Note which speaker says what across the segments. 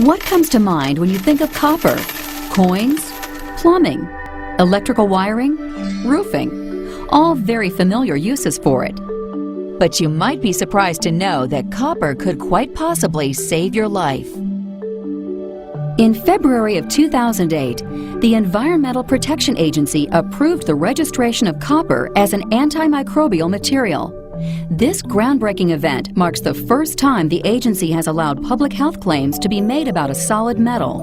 Speaker 1: What comes to mind when you think of copper? Coins? Plumbing? Electrical wiring? Roofing? All very familiar uses for it. But you might be surprised to know that copper could quite possibly save your life. In February of 2008, the Environmental Protection Agency approved the registration of copper as an antimicrobial material. This groundbreaking event marks the first time the agency has allowed public health claims to be made about a solid metal.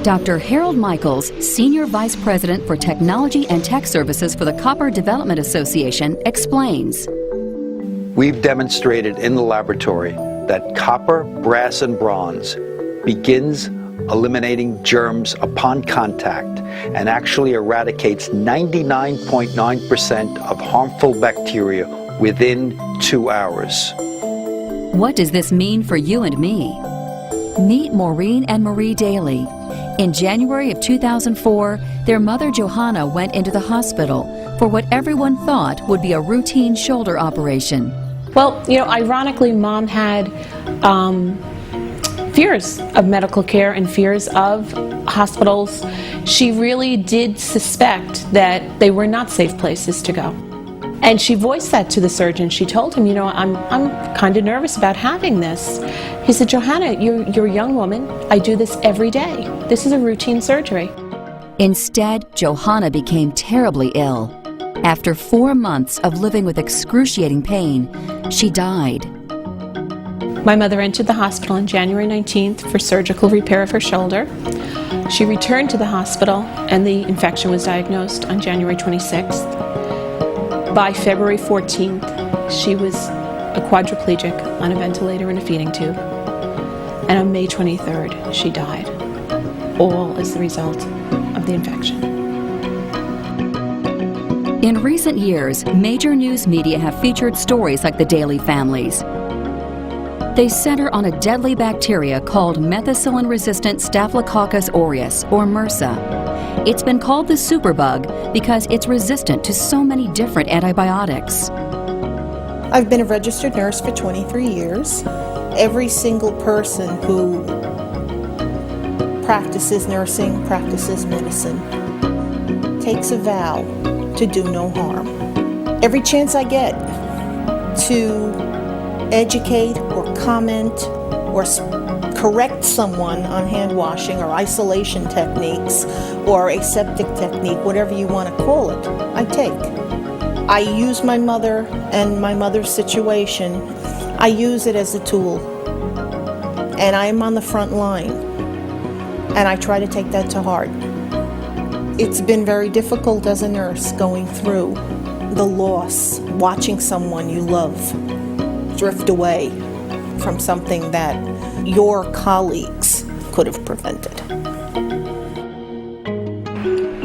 Speaker 1: Dr. Harold Michaels, Senior Vice President for Technology and Tech Services for the Copper Development Association, explains.
Speaker 2: We've demonstrated in the laboratory that copper, brass, and bronze begins eliminating germs upon contact and actually eradicates 99.9% of harmful bacteria within 2 hours.
Speaker 1: What does this mean for you and me? Meet Maureen and Marie Daly. In January of 2004, their mother Johanna went into the hospital for what everyone thought would be a routine shoulder operation.
Speaker 3: Well, ironically, Mom had fears of medical care and fears of hospitals. She really did suspect that they were not safe places to go. And she voiced that to the surgeon. She told him, I'm kind of nervous about having this. He said, Johanna, you're a young woman. I do this every day. This is a routine surgery.
Speaker 1: Instead, Johanna became terribly ill. After 4 months of living with excruciating pain, she died.
Speaker 3: My mother entered the hospital on January 19th for surgical repair of her shoulder. She returned to the hospital and the infection was diagnosed on January 26th. By February 14th, she was a quadriplegic on a ventilator and a feeding tube. And on May 23rd, she died, all as the result of the infection.
Speaker 1: In recent years, major news media have featured stories like the Daly families. They center on a deadly bacteria called methicillin-resistant Staphylococcus aureus, or MRSA. It's been called the superbug because it's resistant to so many different antibiotics.
Speaker 4: I've been a registered nurse for 23 years. Every single person who practices nursing, practices medicine, takes a vow to do no harm. Every chance I get to educate or comment or correct someone on hand washing or isolation techniques or aseptic technique, whatever you want to call it, I take. I use my mother and my mother's situation. I use it as a tool. And I am on the front line. And I try to take that to heart. It's been very difficult as a nurse going through the loss, watching someone you love drift away from something that your colleagues could have prevented.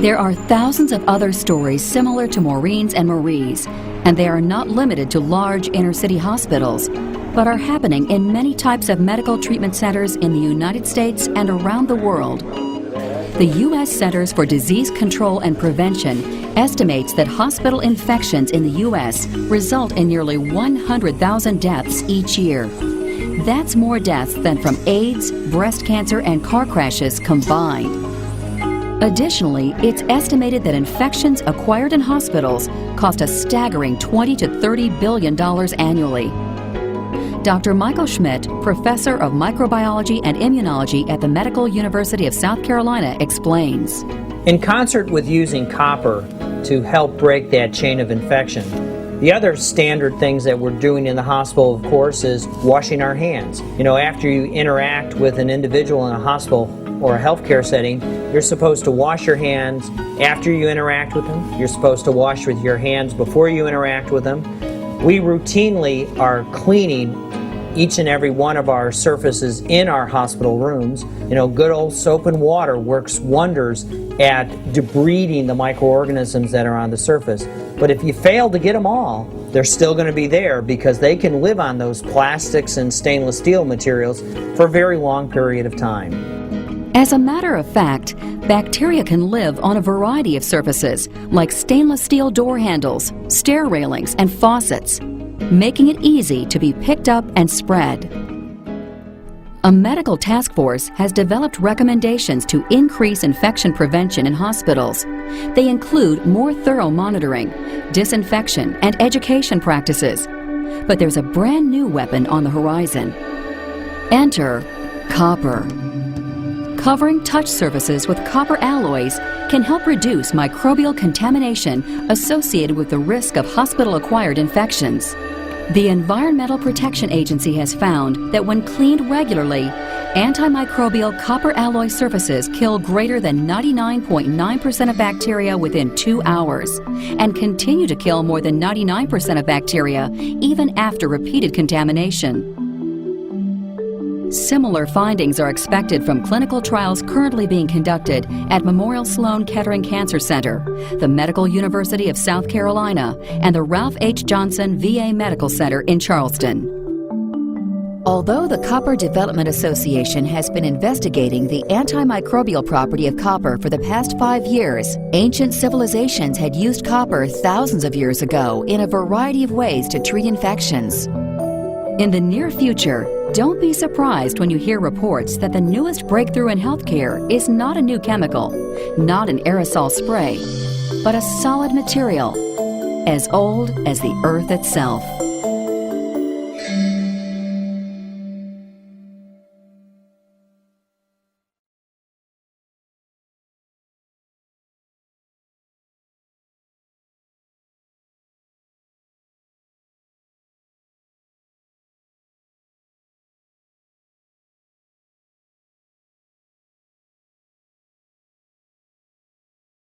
Speaker 1: There are thousands of other stories similar to Maureen's and Marie's, and they are not limited to large inner-city hospitals, but are happening in many types of medical treatment centers in the United States and around the world. The U.S. Centers for Disease Control and Prevention estimates that hospital infections in the U.S. result in nearly 100,000 deaths each year. That's more deaths than from AIDS, breast cancer, and car crashes combined. Additionally, it's estimated that infections acquired in hospitals cost a staggering $20 to $30 billion annually. Dr. Michael Schmidt, professor of microbiology and immunology at the Medical University of South Carolina, explains.
Speaker 5: In concert with using copper to help break that chain of infection, the other standard things that we're doing in the hospital, of course, is washing our hands. After you interact with an individual in a hospital or a healthcare setting, you're supposed to wash your hands after you interact with them. You're supposed to wash with your hands before you interact with them. We routinely are cleaning each and every one of our surfaces in our hospital rooms. Good old soap and water works wonders at debriding the microorganisms that are on the surface. But if you fail to get them all, they're still going to be there because they can live on those plastics and stainless steel materials for a very long period of time.
Speaker 1: As a matter of fact, bacteria can live on a variety of surfaces, like stainless steel door handles, stair railings, and faucets, making it easy to be picked up and spread. A medical task force has developed recommendations to increase infection prevention in hospitals. They include more thorough monitoring, disinfection, and education practices. But there's a brand new weapon on the horizon. Enter copper. Covering touch surfaces with copper alloys can help reduce microbial contamination associated with the risk of hospital-acquired infections. The Environmental Protection Agency has found that when cleaned regularly, antimicrobial copper alloy surfaces kill greater than 99.9% of bacteria within 2 hours and continue to kill more than 99% of bacteria even after repeated contamination. Similar findings are expected from clinical trials currently being conducted at Memorial Sloan Kettering Cancer Center, the Medical University of South Carolina, and the Ralph H. Johnson VA Medical Center in Charleston. Although the Copper Development Association has been investigating the antimicrobial property of copper for the past 5 years, ancient civilizations had used copper thousands of years ago in a variety of ways to treat infections. In the near future, don't be surprised when you hear reports that the newest breakthrough in healthcare is not a new chemical, not an aerosol spray, but a solid material, as old as the earth itself.